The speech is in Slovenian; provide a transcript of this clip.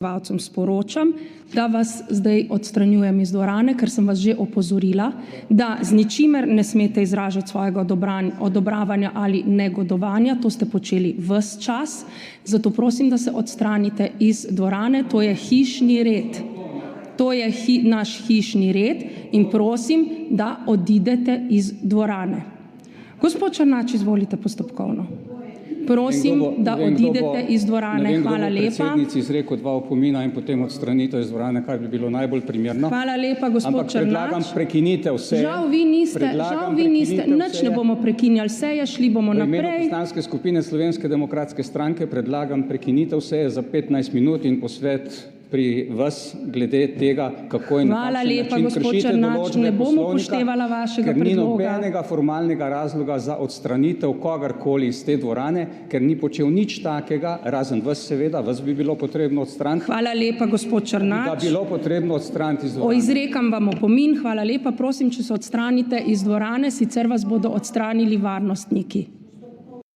Prebivalcem sporočam, da vas zdaj odstranjujem iz dvorane, ker sem vas že opozorila, da z ničimer ne smete izražati svojega odobravanja ali negodovanja. To ste počeli ves čas, zato prosim, da se odstranite iz dvorane. To je hišni red. To je naš hišni red in prosim, da odidete iz dvorane. Gospod Černač, izvolite postopkovno. Prosim, da odidete iz dvorane. Hvala lepa. Predsednici izrekel 2 opomina in potem odstranitev iz dvorane, kar bi bilo najbolj primerno. Hvala lepa, gospod Černač. Predlagam prekinitev seje. Žal vi niste, nič ne bomo prekinjali seje, šli bomo naprej. V imenu Poslanske skupine Slovenske demokratske stranke predlagam prekinitev seje za 15 minut in posvet pri vas glede tega, kako in na kakšen način kršite določbe Poslovnika, ker ni nobenega formalnega razloga za odstranitev kogarkoli iz te dvorane, ker ni počel nič takega, razen vas seveda, vas bi bilo potrebno odstraniti. Hvala lepa, gospod Černač. Da bilo potrebno odstraniti iz dvorane. Izrekam vam opomin. Hvala lepa. Prosim, če se odstranite iz dvorane, sicer vas bodo odstranili varnostniki.